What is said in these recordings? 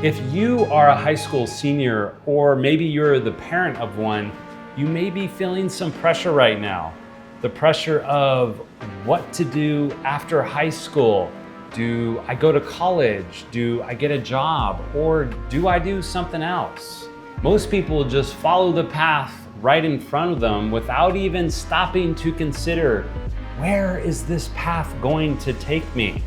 If you are a high school senior, or maybe you're the parent of one, you may be feeling some pressure right now. The pressure of what to do after high school. Do I go to college? Do I get a job? Or do I do something else? Most people just follow the path right in front of them without even stopping to consider, where is this path going to take me?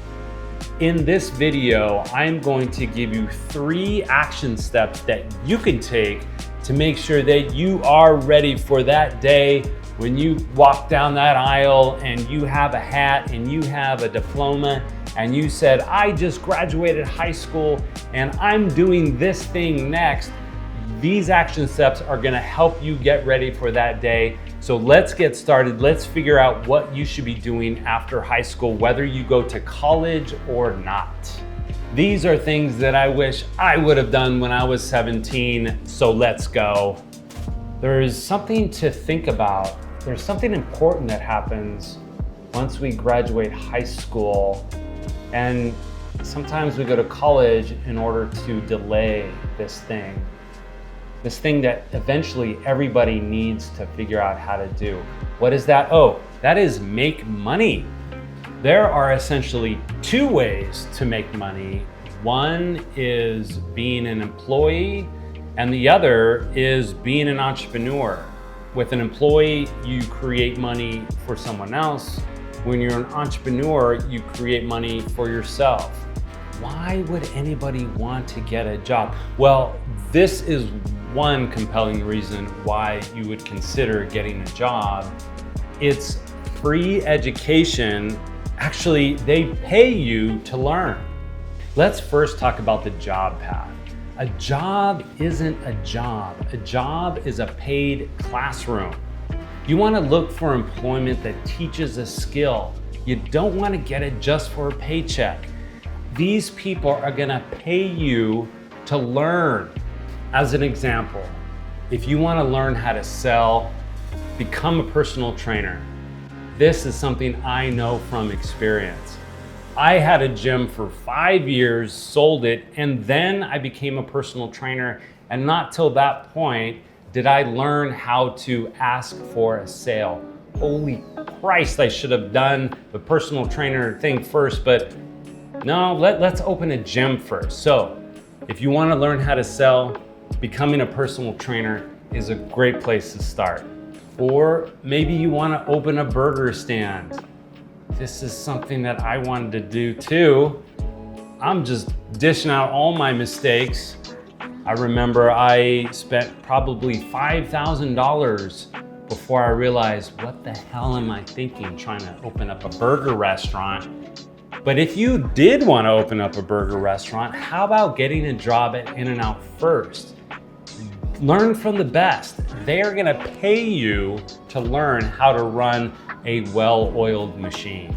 In this video, I'm going to give you 3 action steps that you can take to make sure that you are ready for that day when you walk down that aisle and you have a hat and you have a diploma and you said, I just graduated high school and I'm doing this thing next. These action steps are gonna help you get ready for that day. So let's get started. Let's figure out what you should be doing after high school, whether you go to college or not. These are things that I wish I would have done when I was 17, so let's go. There's something to think about. There's something important that happens once we graduate high school, and sometimes we go to college in order to delay this thing that eventually everybody needs to figure out how to do. What is that? Oh, that is make money. There are essentially 2 ways to make money. One is being an employee, and the other is being an entrepreneur. With an employee, you create money for someone else. When you're an entrepreneur, you create money for yourself. Why would anybody want to get a job? Well, this is one compelling reason why you would consider getting a job. It's free education. Actually, they pay you to learn. Let's first talk about the job path. A job isn't a job. A job is a paid classroom. You want to look for employment that teaches a skill. You don't want to get it just for a paycheck. These people are going to pay you to learn. As an example, if you want to learn how to sell, become a personal trainer. This is something I know from experience. I had a gym for 5 years, sold it, and then I became a personal trainer. And not till that point did I learn how to ask for a sale. Holy Christ, I should have done the personal trainer thing first, but no, let's open a gym first. So if you want to learn how to sell, becoming a personal trainer is a great place to start. Or maybe you want to open a burger stand. This is something that I wanted to do too. I'm just dishing out all my mistakes. I remember I spent probably $5,000 before I realized, what the hell am I thinking trying to open up a burger restaurant? But if you did want to open up a burger restaurant, how about getting a job at In-N-Out first? Learn from the best. They are going to pay you to learn how to run a well-oiled machine.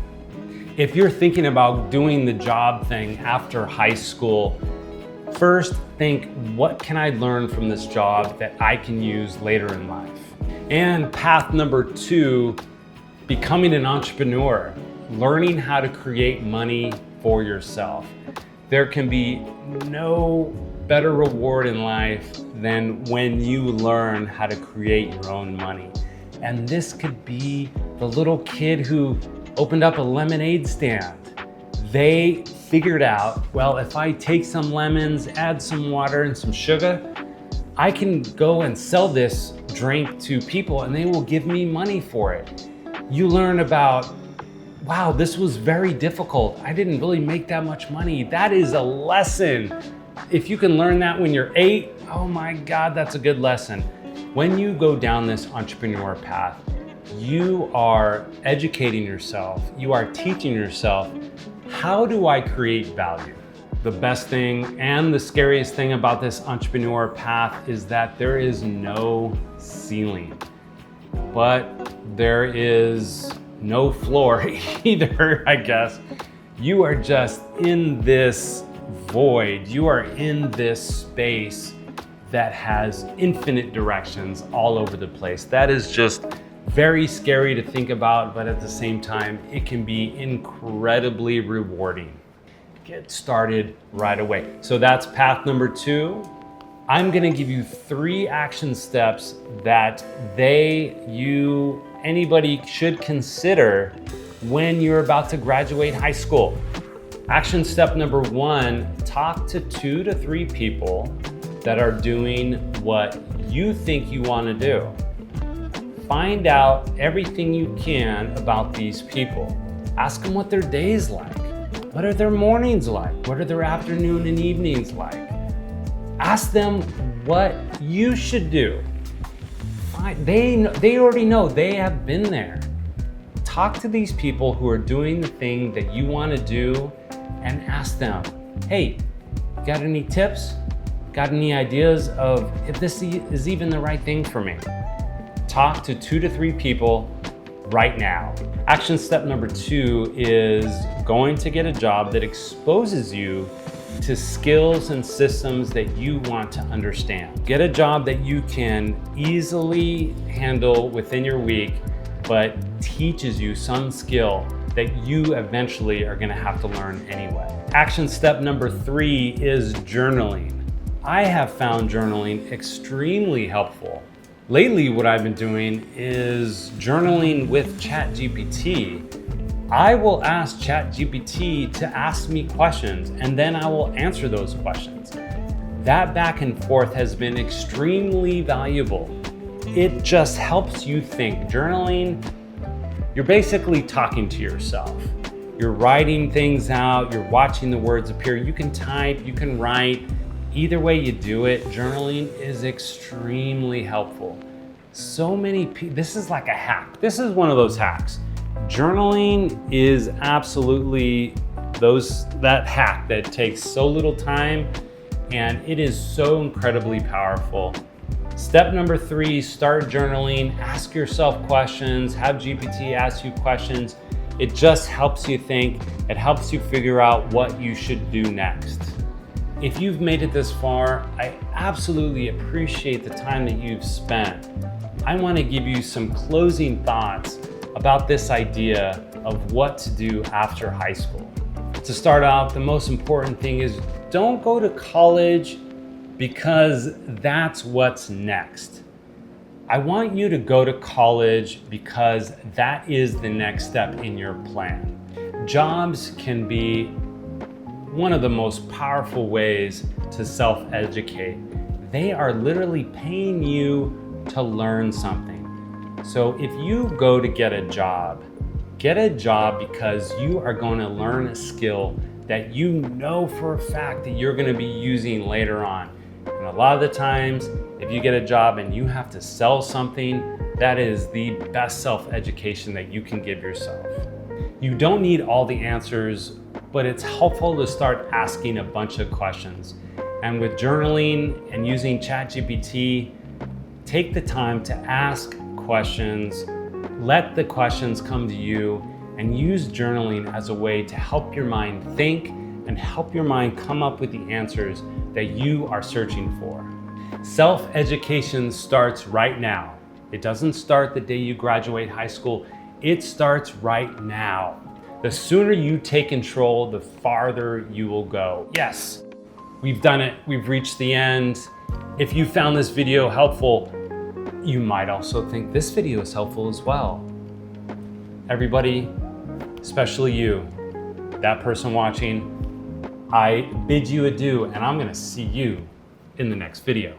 If you're thinking about doing the job thing after high school, first think, what can I learn from this job that I can use later in life? And path number 2, becoming an entrepreneur, learning how to create money for yourself. There can be no better reward in life than when you learn how to create your own money. And this could be the little kid who opened up a lemonade stand. They figured out, well, if I take some lemons, add some water and some sugar, I can go and sell this drink to people and they will give me money for it. You learn about, wow, this was very difficult. I didn't really make that much money. That is a lesson. If you can learn that when you're 8, oh my God, that's a good lesson. When you go down this entrepreneur path, you are educating yourself, you are teaching yourself, how do I create value? The best thing and the scariest thing about this entrepreneur path is that there is no ceiling, but there is no floor either, I guess. You are just in this void. You are in this space that has infinite directions all over the place. That is just very scary to think about, but at the same time, it can be incredibly rewarding. get started right away. So that's path number 2. I'm gonna give you 3 action steps that anybody should consider when you're about to graduate high school. Action step number 1, talk to 2 to 3 people that are doing what you think you wanna do. Find out everything you can about these people. Ask them what their day's like. What are their mornings like? What are their afternoon and evenings like? Ask them what you should do. They already know, they have been there. Talk to these people who are doing the thing that you want to do and ask them, hey, got any tips? Got any ideas of if this is even the right thing for me? Talk to 2 to 3 people right now. Action step number 2 is going to get a job that exposes you to skills and systems that you want to understand. Get a job that you can easily handle within your week, but teaches you some skill that you eventually are gonna have to learn anyway. Action step number 3 is journaling. I have found journaling extremely helpful. Lately, what I've been doing is journaling with ChatGPT. I will ask ChatGPT to ask me questions, and then I will answer those questions. That back and forth has been extremely valuable. It just helps you think. Journaling, you're basically talking to yourself. You're writing things out, you're watching the words appear. You can type, you can write. Either way you do it, journaling is extremely helpful. So many people, this is like a hack. This is one of those hacks. Journaling is absolutely that hack that takes so little time, and it is so incredibly powerful. Step number 3, start journaling, ask yourself questions, have GPT ask you questions. It just helps you think, it helps you figure out what you should do next. If you've made it this far, I absolutely appreciate the time that you've spent. I want to give you some closing thoughts about this idea of what to do after high school. To start out, the most important thing is don't go to college because that's what's next. I want you to go to college because that is the next step in your plan. Jobs can be one of the most powerful ways to self-educate. They are literally paying you to learn something. So if you go to get a job because you are going to learn a skill that you know for a fact that you're going to be using later on. And a lot of the times, if you get a job and you have to sell something, that is the best self-education that you can give yourself. You don't need all the answers, but it's helpful to start asking a bunch of questions. And with journaling and using ChatGPT, take the time to ask questions, let the questions come to you, and use journaling as a way to help your mind think and help your mind come up with the answers that you are searching for. Self-education starts right now. It doesn't start the day you graduate high school. It starts right now. The sooner you take control, the farther you will go. Yes, we've done it. We've reached the end. If you found this video helpful, you might also think this video is helpful as well. Everybody, especially you, that person watching, I bid you adieu, and I'm gonna see you in the next video.